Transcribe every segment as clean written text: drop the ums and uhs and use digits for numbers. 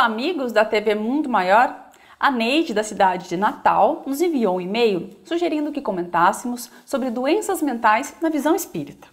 amigos da TV Mundo Maior! A Neide, da cidade de Natal, nos enviou um e-mail sugerindo que comentássemos sobre doenças mentais na visão espírita.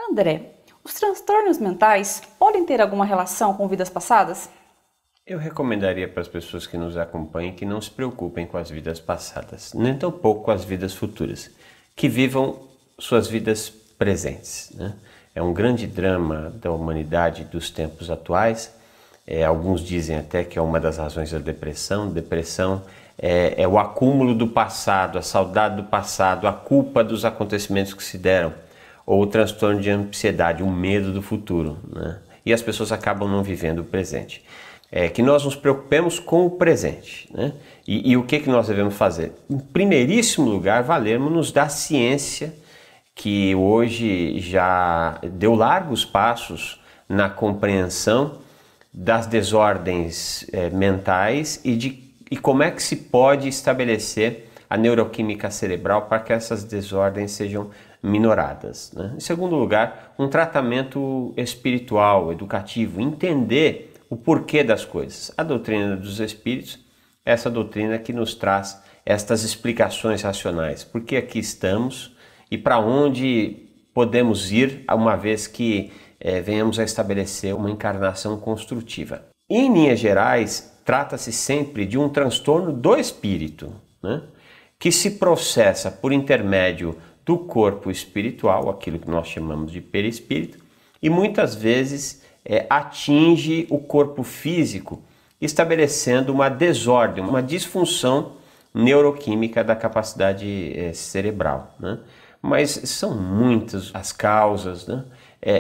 André, os transtornos mentais podem ter alguma relação com vidas passadas? Eu recomendaria para as pessoas que nos acompanhem que não se preocupem com as vidas passadas, nem tampouco com as vidas futuras, que vivam suas vidas presentes, né? É um grande drama da humanidade dos tempos atuais. Alguns dizem até que é uma das razões da depressão. Depressão é o acúmulo do passado, a saudade do passado, a culpa dos acontecimentos que se deram, ou o transtorno de ansiedade, o medo do futuro, né? E as pessoas acabam não vivendo o presente. Que nós nos preocupemos com o presente, né? E o que nós devemos fazer? Em primeiríssimo lugar, valermos-nos da ciência, que hoje já deu largos passos na compreensão das desordens mentais e como é que se pode estabelecer a neuroquímica cerebral para que essas desordens sejam minoradas, né? Em segundo lugar, um tratamento espiritual, educativo, entender o porquê das coisas. A doutrina dos espíritos é essa doutrina que nos traz estas explicações racionais. Por que aqui estamos e para onde podemos ir, uma vez que venhamos a estabelecer uma encarnação construtiva. Em linhas gerais, trata-se sempre de um transtorno do espírito, né? Que se processa por intermédio do corpo espiritual, aquilo que nós chamamos de perispírito, e muitas vezes atinge o corpo físico, estabelecendo uma desordem, uma disfunção neuroquímica da capacidade cerebral, né? Mas são muitas as causas, né?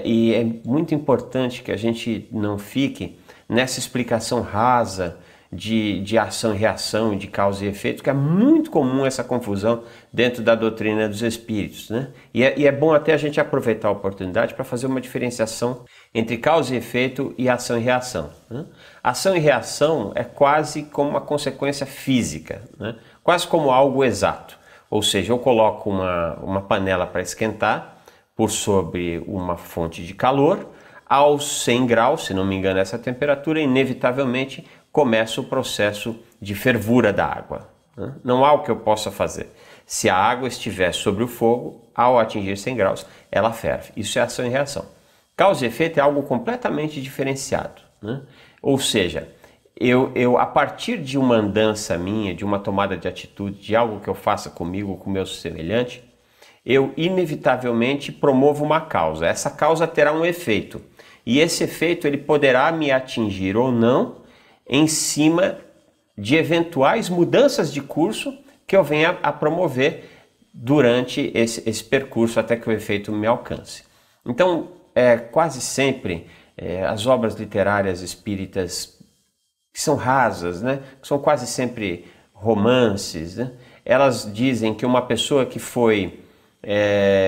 E é muito importante que a gente não fique nessa explicação rasa de ação e reação, de causa e efeito, que é muito comum essa confusão dentro da doutrina dos espíritos, né? E é bom até a gente aproveitar a oportunidade para fazer uma diferenciação entre causa e efeito e ação e reação, né? Ação e reação é quase como uma consequência física, né? Quase como algo exato. Ou seja, eu coloco uma panela para esquentar por sobre uma fonte de calor, aos 100 graus, se não me engano essa temperatura, inevitavelmente começa o processo de fervura da água, né? Não há o que eu possa fazer. Se a água estiver sobre o fogo, ao atingir 100 graus, ela ferve. Isso é ação e reação. Causa e efeito é algo completamente diferenciado, né? Ou seja, eu a partir de uma andança minha, de uma tomada de atitude, de algo que eu faça comigo, com o meu semelhante, eu inevitavelmente promovo uma causa. Essa causa terá um efeito. E esse efeito ele poderá me atingir ou não em cima de eventuais mudanças de curso que eu venha a promover durante esse percurso até que o efeito me alcance. Então, quase sempre as obras literárias espíritas que são rasas, né? Que são quase sempre romances, né? Elas dizem que uma pessoa que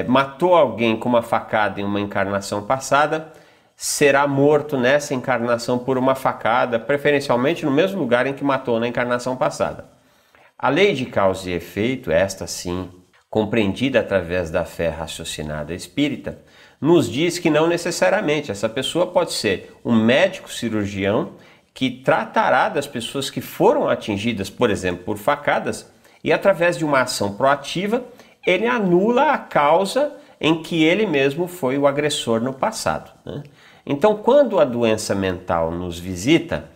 matou alguém com uma facada em uma encarnação passada será morto nessa encarnação por uma facada, preferencialmente no mesmo lugar em que matou na encarnação passada. A lei de causa e efeito, esta sim, compreendida através da fé raciocinada espírita, nos diz que não necessariamente essa pessoa pode ser um médico cirurgião que tratará das pessoas que foram atingidas, por exemplo, por facadas, e através de uma ação proativa, ele anula a causa em que ele mesmo foi o agressor no passado, né? Então, quando a doença mental nos visita,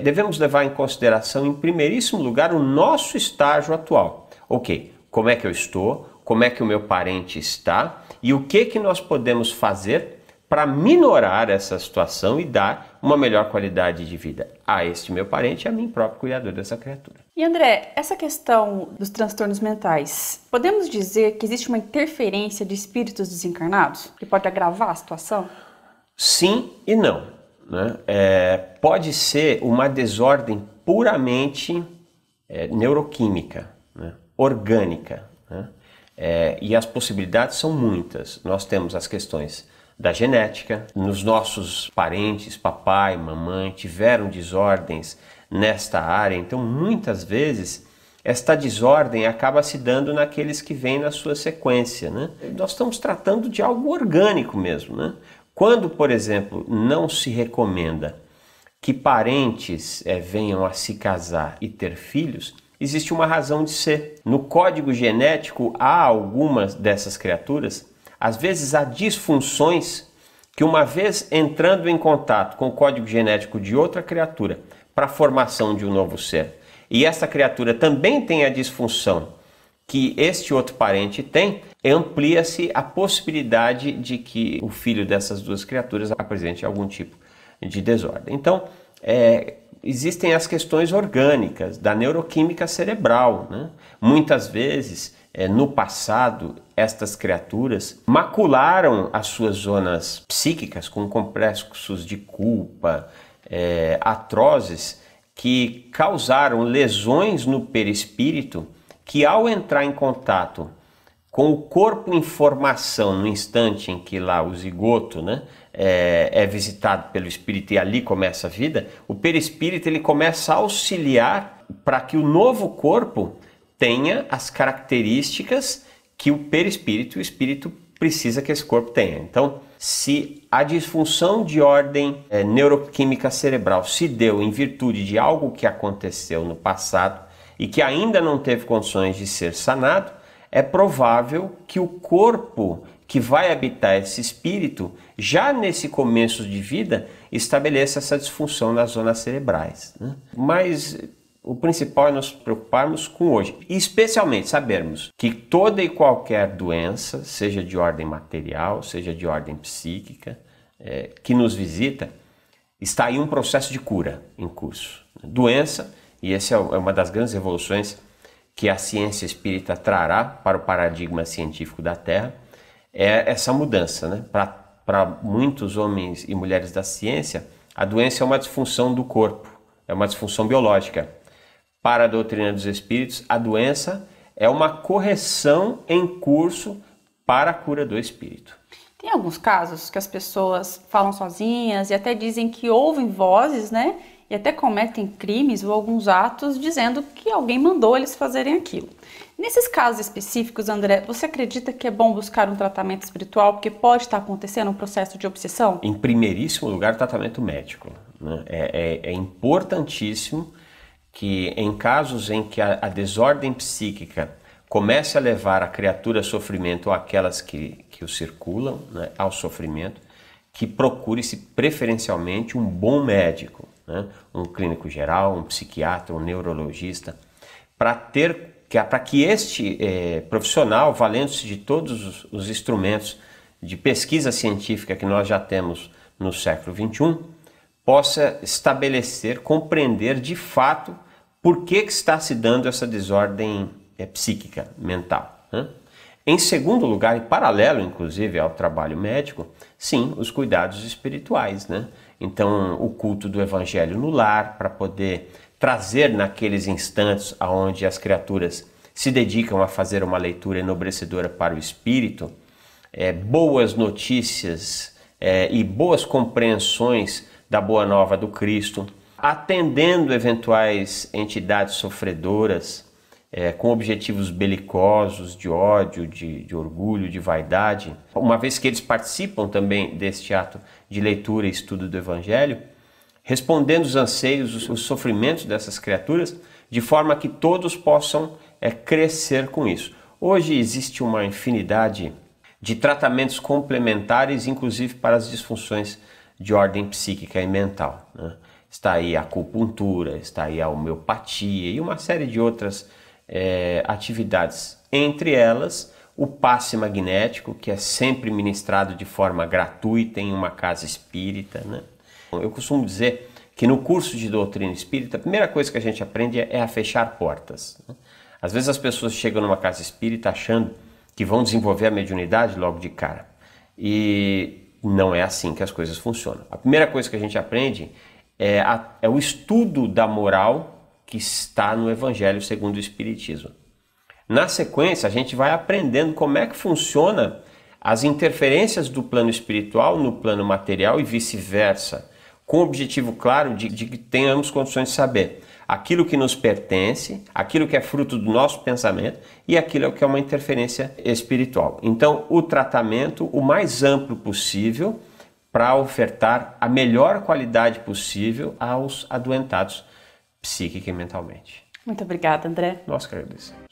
devemos levar em consideração, em primeiríssimo lugar, o nosso estágio atual. Ok, como é que eu estou? Como é que o meu parente está? E o que nós podemos fazer para minorar essa situação e dar uma melhor qualidade de vida a este meu parente e a mim próprio, cuidador dessa criatura. E André, essa questão dos transtornos mentais, podemos dizer que existe uma interferência de espíritos desencarnados que pode agravar a situação? Sim e não, né? Pode ser uma desordem puramente neuroquímica, né? Orgânica, né? E as possibilidades são muitas. Nós temos as questões da genética, nos nossos parentes, papai, mamãe, tiveram desordens nesta área, então muitas vezes esta desordem acaba se dando naqueles que vêm na sua sequência, né? Nós estamos tratando de algo orgânico mesmo, né? Quando, por exemplo, não se recomenda que parentes venham a se casar e ter filhos, existe uma razão de ser. No código genético há algumas dessas criaturas, às vezes há disfunções que, uma vez entrando em contato com o código genético de outra criatura para a formação de um novo ser, e essa criatura também tem a disfunção que este outro parente tem, amplia-se a possibilidade de que o filho dessas duas criaturas apresente algum tipo de desordem. Então, existem as questões orgânicas, da neuroquímica cerebral, né? Muitas vezes, no passado, estas criaturas macularam as suas zonas psíquicas com complexos de culpa, atrozes, que causaram lesões no perispírito, que ao entrar em contato com o corpo em formação no instante em que lá o zigoto, né, é visitado pelo espírito e ali começa a vida, o perispírito ele começa a auxiliar para que o novo corpo tenha as características que o perispírito e o espírito precisa que esse corpo tenha. Então, se a disfunção de ordem neuroquímica cerebral se deu em virtude de algo que aconteceu no passado e que ainda não teve condições de ser sanado, é provável que o corpo que vai habitar esse espírito, já nesse começo de vida, estabeleça essa disfunção nas zonas cerebrais, né? Mas o principal é nos preocuparmos com hoje, e especialmente sabermos que toda e qualquer doença, seja de ordem material, seja de ordem psíquica, que nos visita, está em um processo de cura em curso. Doença, e essa é uma das grandes revoluções que a ciência espírita trará para o paradigma científico da Terra, é essa mudança, né? Para muitos homens e mulheres da ciência, a doença é uma disfunção do corpo, é uma disfunção biológica. Para a doutrina dos espíritos, a doença é uma correção em curso para a cura do espírito. Tem alguns casos que as pessoas falam sozinhas e até dizem que ouvem vozes, né? E até cometem crimes ou alguns atos dizendo que alguém mandou eles fazerem aquilo. Nesses casos específicos, André, você acredita que é bom buscar um tratamento espiritual porque pode estar acontecendo um processo de obsessão? Em primeiríssimo lugar, o tratamento médico, né? É importantíssimo que em casos em que a desordem psíquica comece a levar a criatura a sofrimento ou aquelas que o circulam, né, ao sofrimento, que procure-se preferencialmente um bom médico, né, um clínico geral, um psiquiatra, um neurologista, para que este profissional, valendo-se de todos os instrumentos de pesquisa científica que nós já temos no século XXI, possa estabelecer, compreender de fato por que está se dando essa desordem psíquica, mental, né? Em segundo lugar, e paralelo inclusive ao trabalho médico, sim, os cuidados espirituais, né? Então, o culto do evangelho no lar, para poder trazer naqueles instantes onde as criaturas se dedicam a fazer uma leitura enobrecedora para o espírito, boas notícias e boas compreensões da boa nova do Cristo, atendendo eventuais entidades sofredoras, com objetivos belicosos, de ódio, de orgulho, de vaidade, uma vez que eles participam também deste ato de leitura e estudo do Evangelho, respondendo os anseios, os sofrimentos dessas criaturas, de forma que todos possam crescer com isso. Hoje existe uma infinidade de tratamentos complementares, inclusive para as disfunções de ordem psíquica e mental, né? Está aí a acupuntura, está aí a homeopatia e uma série de outras atividades. Entre elas, o passe magnético, que é sempre ministrado de forma gratuita em uma casa espírita, né? Eu costumo dizer que no curso de doutrina espírita, a primeira coisa que a gente aprende é a fechar portas, né? Às vezes as pessoas chegam numa casa espírita achando que vão desenvolver a mediunidade logo de cara. E não é assim que as coisas funcionam. A primeira coisa que a gente aprende é o estudo da moral que está no Evangelho segundo o Espiritismo. Na sequência, a gente vai aprendendo como é que funciona as interferências do plano espiritual no plano material e vice-versa, com o objetivo claro de que tenhamos condições de saber aquilo que nos pertence, aquilo que é fruto do nosso pensamento e aquilo que é uma interferência espiritual. Então, o tratamento o mais amplo possível para ofertar a melhor qualidade possível aos adoentados psíquica e mentalmente. Muito obrigada, André. Nós que agradecemos.